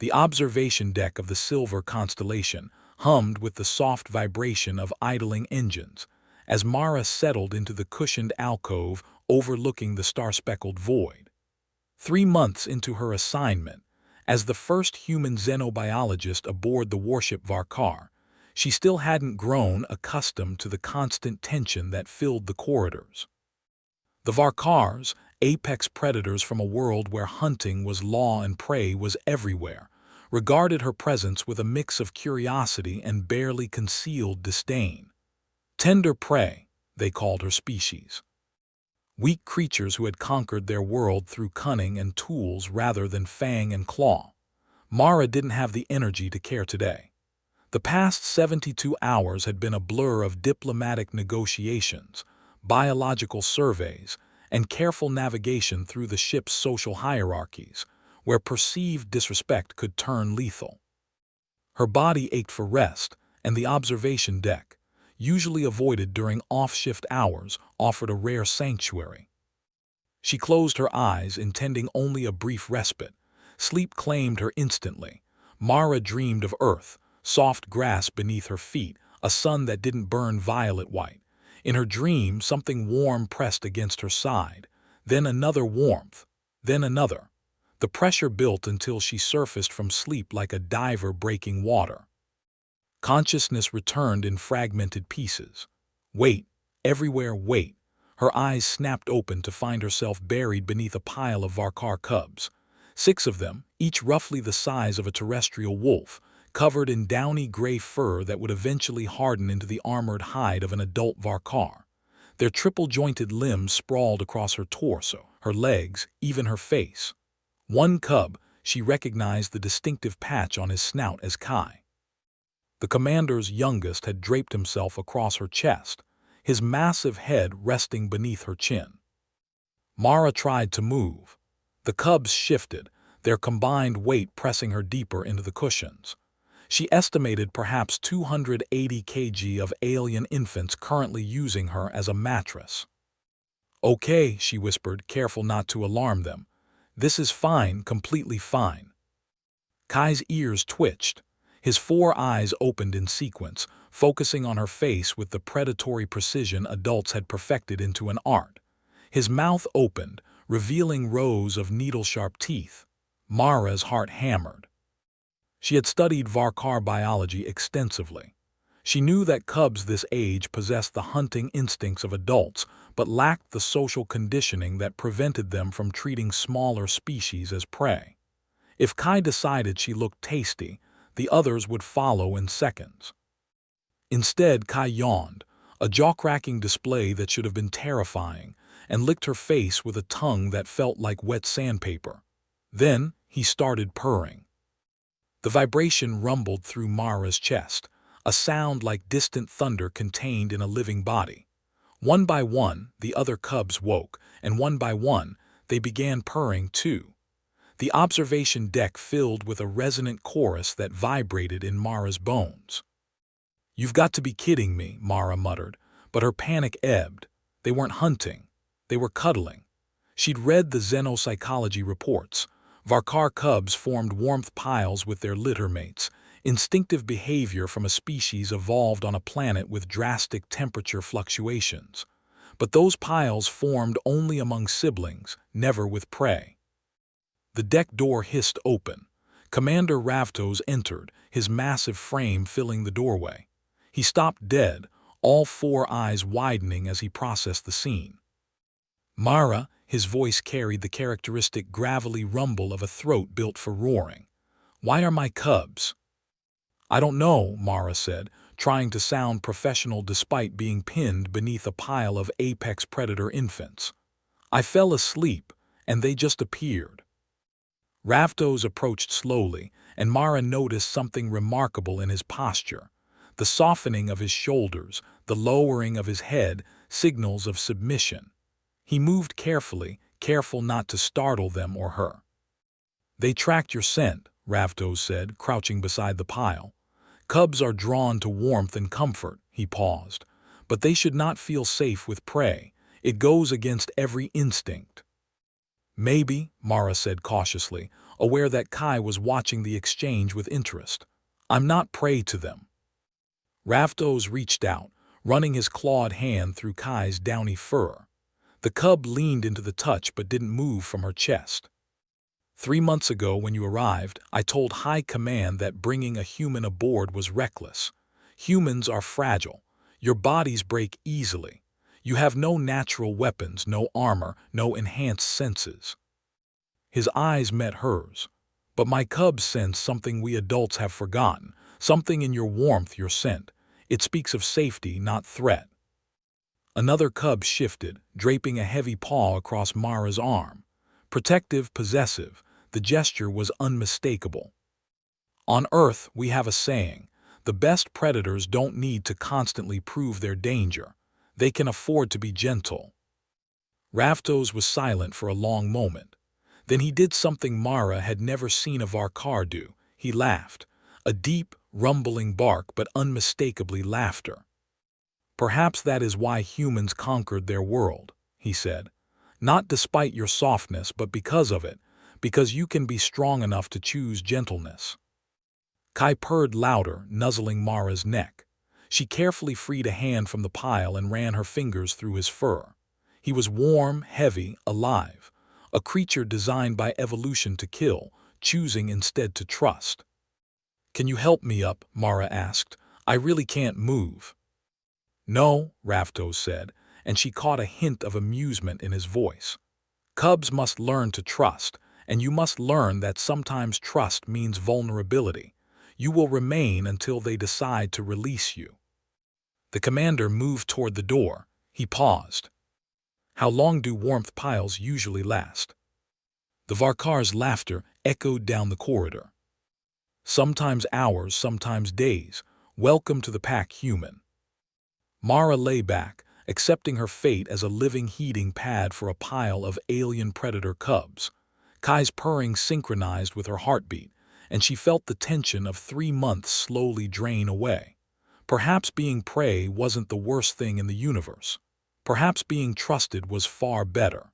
The observation deck of the silver constellation hummed with the soft vibration of idling engines as Mara settled into the cushioned alcove overlooking the star-speckled void. 3 months into her assignment, as the first human xenobiologist aboard the warship Varkar, she still hadn't grown accustomed to the constant tension that filled the corridors. The Varkars, apex predators from a world where hunting was law and prey was everywhere, regarded her presence with a mix of curiosity and barely concealed disdain. Tender prey, they called her species. Weak creatures who had conquered their world through cunning and tools rather than fang and claw. Mara didn't have the energy to care today. The past 72 hours had been a blur of diplomatic negotiations, biological surveys, and careful navigation through the ship's social hierarchies, where perceived disrespect could turn lethal. Her body ached for rest, and the observation deck, usually avoided during off-shift hours, offered a rare sanctuary. She closed her eyes, intending only a brief respite. Sleep claimed her instantly. Mara dreamed of Earth, soft grass beneath her feet, a sun that didn't burn violet white. In her dream, something warm pressed against her side, then another warmth, then another. The pressure built until she surfaced from sleep like a diver breaking water. Consciousness returned in fragmented pieces. Wait, everywhere wait. Her eyes snapped open to find herself buried beneath a pile of Varkar cubs. 6 of them, each roughly the size of a terrestrial wolf, covered in downy gray fur that would eventually harden into the armored hide of an adult Varkar. Their triple-jointed limbs sprawled across her torso, her legs, even her face. One cub, she recognized the distinctive patch on his snout as Kai. The commander's youngest had draped himself across her chest, his massive head resting beneath her chin. Mara tried to move. The cubs shifted, their combined weight pressing her deeper into the cushions. She estimated perhaps 280 kg of alien infants currently using her as a mattress. "Okay," she whispered, careful not to alarm them. "This is fine, completely fine." Kai's ears twitched. His 4 eyes opened in sequence, focusing on her face with the predatory precision adults had perfected into an art. His mouth opened, revealing rows of needle-sharp teeth. Mara's heart hammered. She had studied Varkar biology extensively. She knew that cubs this age possessed the hunting instincts of adults, but lacked the social conditioning that prevented them from treating smaller species as prey. If Kai decided she looked tasty, the others would follow in seconds. Instead, Kai yawned, a jaw-cracking display that should have been terrifying, and licked her face with a tongue that felt like wet sandpaper. Then, he started purring. The vibration rumbled through Mara's chest, a sound like distant thunder contained in a living body. One by one, the other cubs woke, and one by one, they began purring too. The observation deck filled with a resonant chorus that vibrated in Mara's bones. "You've got to be kidding me," Mara muttered, but her panic ebbed. They weren't hunting. They were cuddling. She'd read the xenopsychology reports. Varkar cubs formed warmth piles with their litter mates, instinctive behavior from a species evolved on a planet with drastic temperature fluctuations. But those piles formed only among siblings, never with prey. The deck door hissed open. Commander Ravtose entered, his massive frame filling the doorway. He stopped dead, all 4 eyes widening as he processed the scene. "Mara," his voice carried the characteristic gravelly rumble of a throat built for roaring. "Why are my cubs?" "I don't know," Mara said, trying to sound professional despite being pinned beneath a pile of apex predator infants. "I fell asleep, and they just appeared." Ravtose approached slowly, and Mara noticed something remarkable in his posture. The softening of his shoulders, the lowering of his head, signals of submission. He moved carefully, careful not to startle them or her. "They tracked your scent," Ravtose said, crouching beside the pile. "Cubs are drawn to warmth and comfort," he paused. "But they should not feel safe with prey. It goes against every instinct." "Maybe," Mara said cautiously, aware that Kai was watching the exchange with interest. "I'm not prey to them." Ravtose reached out, running his clawed hand through Kai's downy fur. The cub leaned into the touch but didn't move from her chest. "3 months ago when you arrived, I told High Command that bringing a human aboard was reckless. Humans are fragile. Your bodies break easily. You have no natural weapons, no armor, no enhanced senses." His eyes met hers. "But my cubs sense something we adults have forgotten, something in your warmth, your scent. It speaks of safety, not threat." Another cub shifted, draping a heavy paw across Mara's arm. Protective, possessive, the gesture was unmistakable. On Earth, we have a saying: the best predators don't need to constantly prove their danger. They can afford to be gentle. Ravtose was silent for a long moment. Then he did something Mara had never seen a Varkar do. He laughed. A deep, rumbling bark, but unmistakably laughter. "Perhaps that is why humans conquered their world," he said. "Not despite your softness, but because of it, because you can be strong enough to choose gentleness." Kai purred louder, nuzzling Mara's neck. She carefully freed a hand from the pile and ran her fingers through his fur. He was warm, heavy, alive. A creature designed by evolution to kill, choosing instead to trust. "Can you help me up?" Mara asked. "I really can't move." "No," Ravtose said, and she caught a hint of amusement in his voice. "Cubs must learn to trust, and you must learn that sometimes trust means vulnerability. You will remain until they decide to release you." The commander moved toward the door. He paused. "How long do warmth piles usually last?" The Varkar's laughter echoed down the corridor. "Sometimes hours, sometimes days. Welcome to the pack, human." Mara lay back, accepting her fate as a living heating pad for a pile of alien predator cubs. Kai's purring synchronized with her heartbeat, and she felt the tension of 3 months slowly drain away. Perhaps being prey wasn't the worst thing in the universe. Perhaps being trusted was far better.